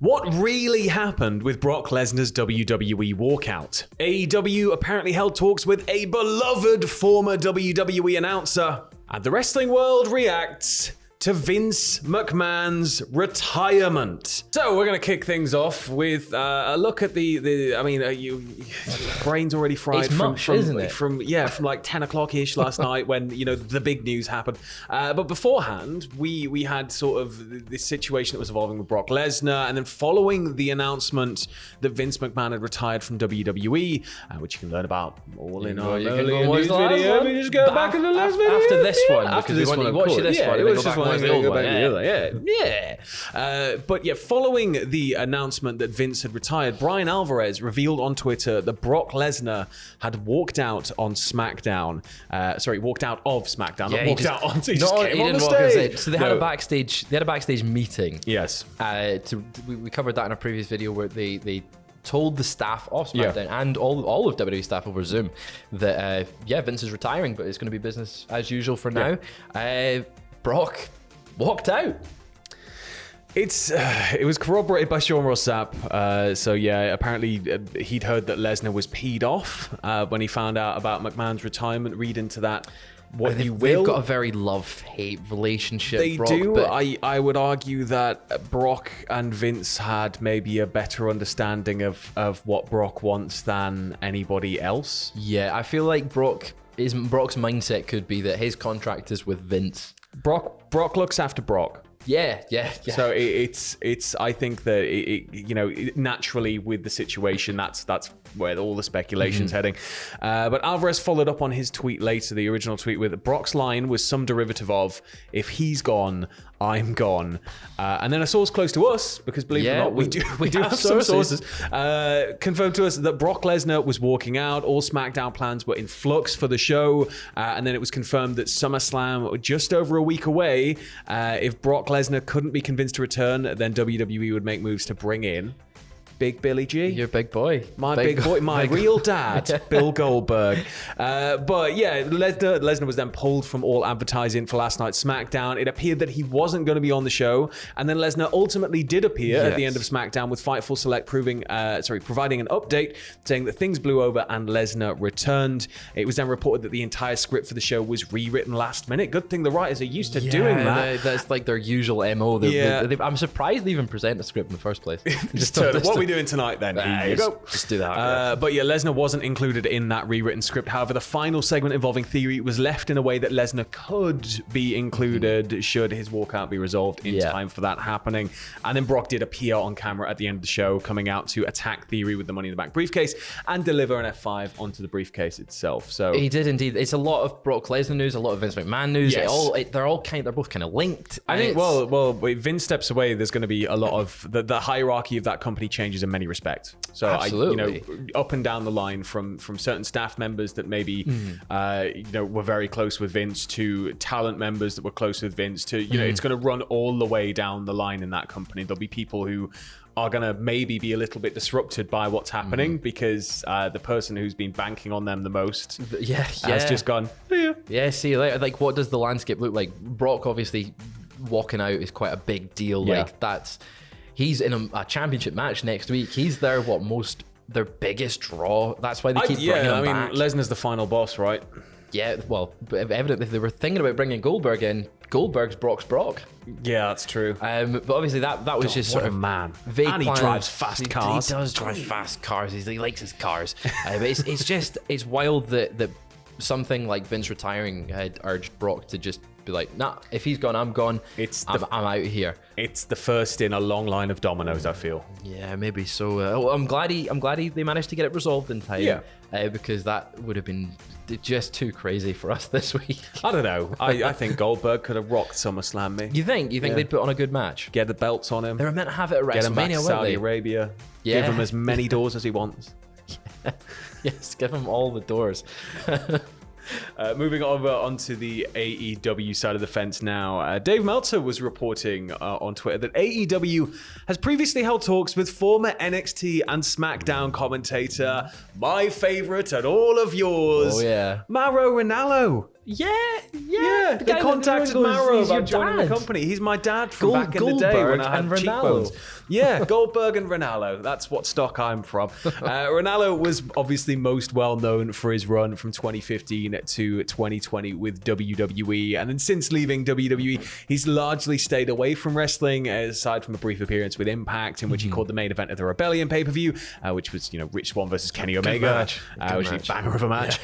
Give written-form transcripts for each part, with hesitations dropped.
What really happened with Brock Lesnar's WWE Walkout? AEW apparently held talks with a beloved former WWE announcer, and the wrestling world reacts to Vince McMahon's retirement. So we're going to kick things off with a look at your brain's already fried isn't it? From like 10 o'clock-ish last night when, the big news happened. But beforehand, we had sort of this situation that was evolving with Brock Lesnar, and then following the announcement that Vince McMahon had retired from WWE, which you can learn about all in our earlier news video. Let me just go back to the last video. After this one. After this one, you watch this one. It was just one. But following the announcement that Vince had retired, Bryan Alvarez revealed on Twitter that Brock Lesnar had walked out on SmackDown. Walked out of SmackDown. Yeah, not walked out on. He just came on the stage. So they had a backstage. They had a backstage meeting. Yes. We covered that in a previous video where they told the staff of SmackDown and all of WWE staff over Zoom that Vince is retiring, but it's going to be business as usual for now. Brock walked out. It was corroborated by Sean Ross Sapp. Apparently he'd heard that Lesnar was peed off when he found out about McMahon's retirement. Read into that what you will. They've got a very love-hate relationship. They Brock, do. But I would argue that Brock and Vince had maybe a better understanding of what Brock wants than anybody else. Yeah, I feel like Brock's mindset could be that his contract is with Vince. Brock looks after Brock. Yeah. So it's. I think that naturally with the situation, that's where all the speculation's heading. But Alvarez followed up on his tweet later, the original tweet, with Brock's line was some derivative of, "If he's gone, I'm gone." And then a source close to us, because believe it or not, we do have some sources, confirmed to us that Brock Lesnar was walking out. All SmackDown plans were in flux for the show. And then it was confirmed that SummerSlam, just over a week away, if Brock Lesnar couldn't be convinced to return, then WWE would make moves to bring in Big Billy G. Your big boy. My big boy. My real dad, Bill Goldberg. Lesnar was then pulled from all advertising for last night's SmackDown. It appeared that he wasn't going to be on the show. And then Lesnar ultimately did appear at the end of SmackDown with Fightful Select providing an update saying that things blew over and Lesnar returned. It was then reported that the entire script for the show was rewritten last minute. Good thing the writers are used to doing that. That's like their usual MO. I'm surprised they even present a script in the first place. What we doing tonight then? Just do that. Lesnar wasn't included in that rewritten script. However, the final segment involving Theory was left in a way that Lesnar could be included should his walkout be resolved in time for that happening. And then Brock did appear on camera at the end of the show, coming out to attack Theory with the Money in the Bank briefcase and deliver an F5 onto the briefcase itself. So he did indeed. It's a lot of Brock Lesnar news, a lot of Vince McMahon news. Yes. They're both kind of linked. I think when Vince steps away, there's going to be a lot of the hierarchy of that company changes in many respects. So up and down the line from certain staff members that maybe were very close with Vince, to talent members that were close with Vince, to it's going to run all the way down the line in that company. There'll be people who are going to maybe be a little bit disrupted by what's happening because the person who's been banking on them the most has just gone, see, like what does the landscape look like? Brock obviously walking out is quite a big deal. He's in a championship match next week. He's their biggest draw. That's why they keep bringing him back. Lesnar's the final boss, right? Yeah, well, evidently they were thinking about bringing Goldberg in. Goldberg's Brock's Brock. Yeah, that's true. But obviously that was just sort of man. Vague and he plans. drives fast cars. He does drive fast cars. He likes his cars. But it's wild that something like Vince retiring had urged Brock to just be like, nah, if he's gone, I'm gone. I'm out of here. It's the first in a long line of dominoes, I feel. Yeah, maybe so. I'm glad they managed to get it resolved in time. Yeah. Because that would have been just too crazy for us this week. I don't know. I think Goldberg could have rocked SummerSlam me. You think they'd put on a good match? Get the belts on him. They were meant to have it at WrestleMania, get him back to Saudi weren't they? Arabia. Yeah. Give him as many doors as he wants. Yes, give him all the doors. Moving over onto the AEW side of the fence now. Dave Meltzer was reporting on Twitter that AEW has previously held talks with former NXT and SmackDown commentator, my favorite and all of yours, Mauro Ranallo. Yeah. They contacted Mauro about joining the company. He's my dad from back in the day when I had cheekbones. Yeah, Goldberg and Ranallo. That's what stock I'm from. Ranallo was obviously most well known for his run from 2015 to 2020 with WWE. And then since leaving WWE, he's largely stayed away from wrestling, aside from a brief appearance with Impact, in which he called the main event of the Rebellion pay-per-view, which was, Rich Swann versus Kenny Omega, which was a banger of a match.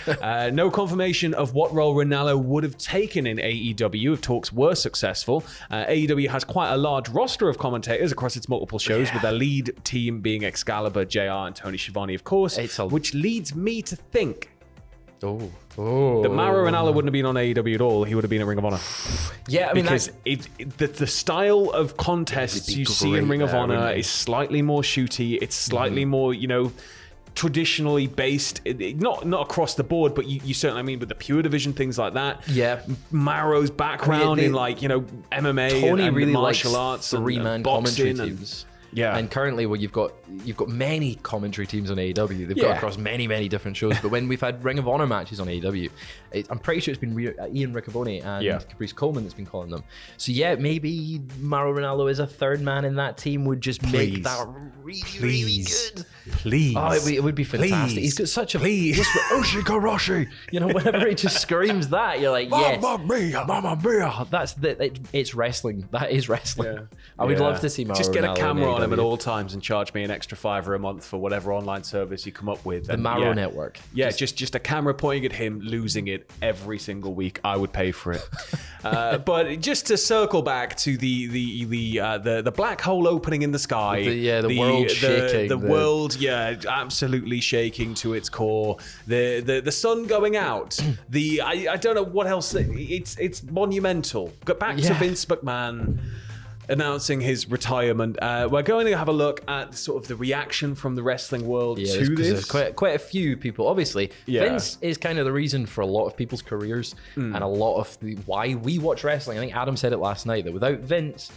No confirmation of what role Ranallo would have taken in AEW if talks were successful. AEW has quite a large roster of commentators across its multiple shows, with their lead team being Excalibur, JR, and Tony Schiavone, of course, which leads me to think that Mauro Ranallo wouldn't have been on AEW at all. He would have been at Ring of Honor. Yeah, I mean, because the style of contests you see in Ring of Honor is slightly more shooty. It's slightly more, traditionally based, not across the board, but you certainly, with the Pure Division, things like that. Yeah. Mauro's background in MMA Tony and really martial likes arts three-man commentary teams. Yeah, and currently, you've got many commentary teams on AEW. They've got across many different shows. But when we've had Ring of Honor matches on AEW, I'm pretty sure it's been Ian Riccoboni and Caprice Coleman that's been calling them. So maybe Mauro Ranallo as a third man in that team would just make that really good. Please, it would be fantastic. He's got such a Oshikoroshi. Whenever he just screams that, you're like, yes, Mamma mia, Mamma mia. It's wrestling. That is wrestling. Yeah. I would love to see Mauro just get Ranallo a camera on him at all times and charge me an extra $5 a month for whatever online service you come up with. The Mauro Network. Yeah, just a camera pointing at him, losing it every single week. I would pay for it. But just to circle back to the black hole opening in the sky. The world shaking. The world, absolutely shaking to its core. The sun going out. I don't know what else. It's monumental. Go back to Vince McMahon announcing his retirement. We're going to have a look at sort of the reaction from the wrestling world to this. There's quite a few people. Obviously, Vince is kind of the reason for a lot of people's careers and a lot of why we watch wrestling. I think Adam said it last night, that without Vince,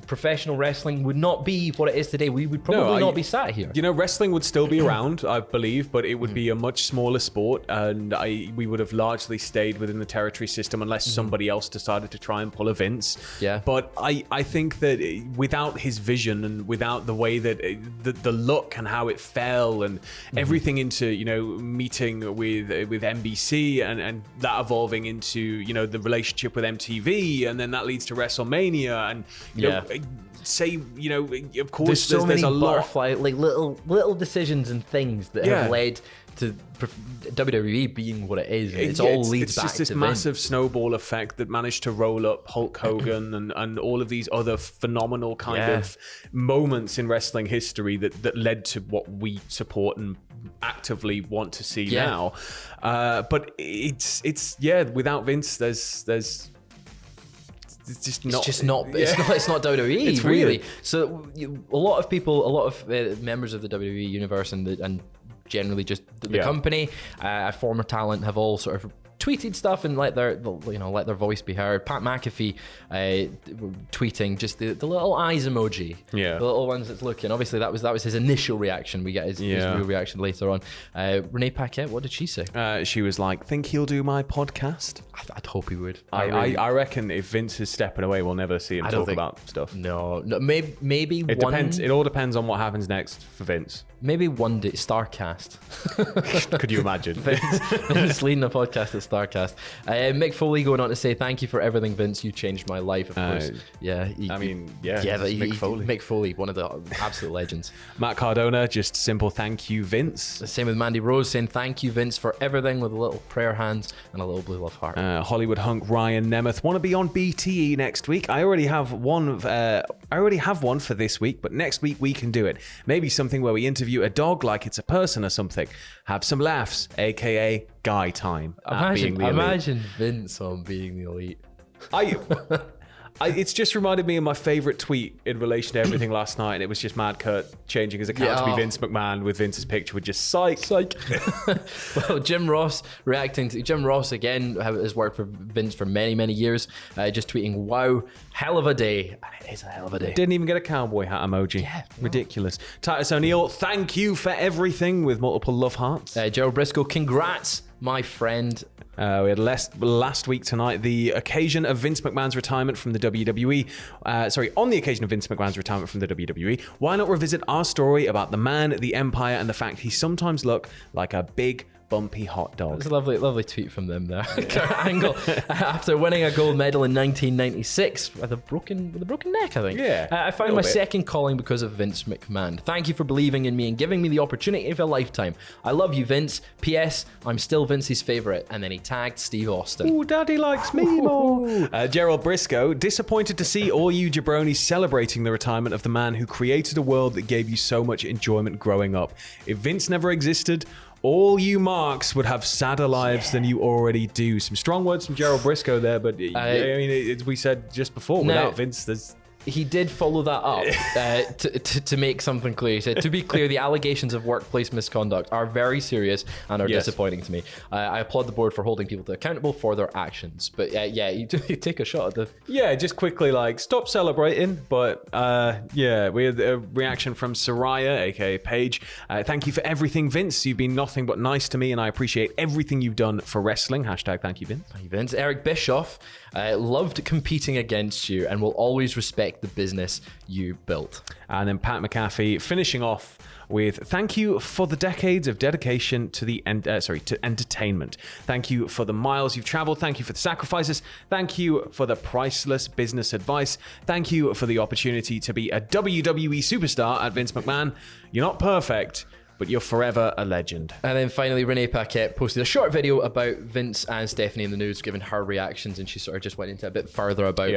professional wrestling would not be what it is today. We would probably not be sat here. Wrestling would still be around, I believe, but it would be a much smaller sport, and we would have largely stayed within the territory system unless somebody else decided to try and pull a Vince. Yeah. But I think that without his vision and without the way that the look and how it fell and everything into meeting with NBC and that evolving into the relationship with MTV, and then that leads to WrestleMania, and of course there's a lot like little decisions and things that have led to WWE being what it is. It's just this massive snowball effect that managed to roll up Hulk Hogan and all of these other phenomenal kind of moments in wrestling history that led to what we support and actively want to see now. But it's without Vince, it's not WWE. It's really weird. So a lot of members of the WWE universe and generally just the company, former talent, have all sort of tweeted stuff and let their voice be heard. Pat McAfee tweeting just the little eyes emoji, the little ones that's looking. Obviously, that was his initial reaction. We get his real reaction later on. Renee Paquette, what did she say? She was like, "Think he'll do my podcast?" I'd hope he would. I reckon if Vince is stepping away, we'll never see him talk about stuff. No, maybe it depends. It all depends on what happens next for Vince. Maybe one day, Starcast. Could you imagine? Vince leading the podcast at Starcast. Mick Foley going on to say, "Thank you for everything, Vince. You changed my life." Of course. Mick Foley. Mick Foley, one of the absolute legends. Matt Cardona, just simple thank you, Vince. The same with Mandy Rose saying, "Thank you, Vince, for everything," with a little prayer hands and a little blue love heart. Hollywood hunk Ryan Nemeth, want to be on BTE next week? I already have one. For this week, but next week we can do it. Maybe something where we interview a dog like it's a person or something. Have some laughs, aka guy time. Imagine Vince on Being the Elite. It's just reminded me of my favorite tweet in relation to everything last night, and it was just Mad Kurt changing his account to be Vince McMahon with Vince's picture with just psych. Well, Jim Ross reacting to Jim Ross again, has worked for Vince for many years, just tweeting, "Wow, hell of a day." And it is a hell of a day. Didn't even get a cowboy hat emoji. Ridiculous. Titus O'Neill, thank you for everything, with multiple love hearts. Gerald Briscoe, congrats, my friend. We had last week tonight, the occasion of Vince McMahon's retirement from the WWE. On the occasion of Vince McMahon's retirement from the WWE, why not revisit our story about the man, the empire, and the fact he sometimes looked like a big, bumpy hot dog. It's a lovely tweet from them there. Kurt Angle, after winning a gold medal in 1996 with a broken neck, I think. Yeah, I found my second calling because of Vince McMahon. Thank you for believing in me and giving me the opportunity of a lifetime. I love you, Vince. P.S. I'm still Vince's favorite. And then he tagged Steve Austin. Ooh, Daddy likes me more. Gerald Briscoe, disappointed to see all you jabronis celebrating the retirement of the man who created a world that gave you so much enjoyment growing up. If Vince never existed, all you marks would have sadder lives than you already do. Some strong words from Gerald Briscoe there, but I mean, as we said just before, without Vince, there's... He did follow that up to make something clear. He said, to be clear, the allegations of workplace misconduct are very serious and are disappointing to me. I applaud the board for holding people accountable for their actions. But you take a shot at the... Yeah, just quickly, stop celebrating. But we had a reaction from Soraya, aka Paige. Thank you for everything, Vince. You've been nothing but nice to me, and I appreciate everything you've done for wrestling. # thank you, Vince. Thank you, Vince. Eric Bischoff, loved competing against you and will always respect the business you built. And then Pat McAfee finishing off with thank you for the decades of dedication to to entertainment. Thank you for the miles you've traveled. Thank you for the sacrifices. Thank you for the priceless business advice. Thank you for the opportunity to be a WWE superstar at Vince McMahon. You're not perfect, but you're forever a legend. And then finally, Renee Paquette posted a short video about Vince and Stephanie in the news, giving her reactions, and she sort of just went into a bit further about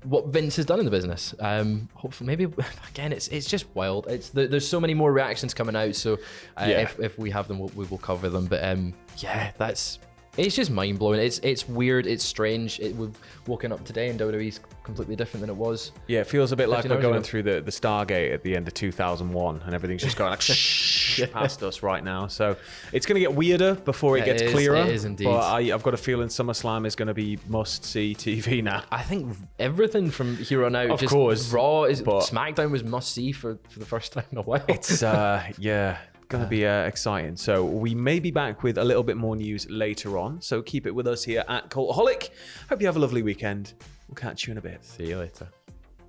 what Vince has done in the business. Hopefully, maybe again, it's just wild. There's so many more reactions coming out, so if we have them, we will cover them. But it's just mind blowing. It's weird. It's strange. We've woken up today and WWE's completely different than it was. Yeah, it feels a bit like we're going through the Stargate at the end of 2001, and everything's just going past us right now. So it's going to get weirder before it gets clearer. It is indeed. But I've got a feeling SummerSlam is going to be must-see TV now. I think everything from here on out. Of course, Raw SmackDown was must-see for the first time in a while. It's going to be exciting. So we may be back with a little bit more news later on. So keep it with us here at Cultaholic. Hope you have a lovely weekend. We'll catch you in a bit. See you later.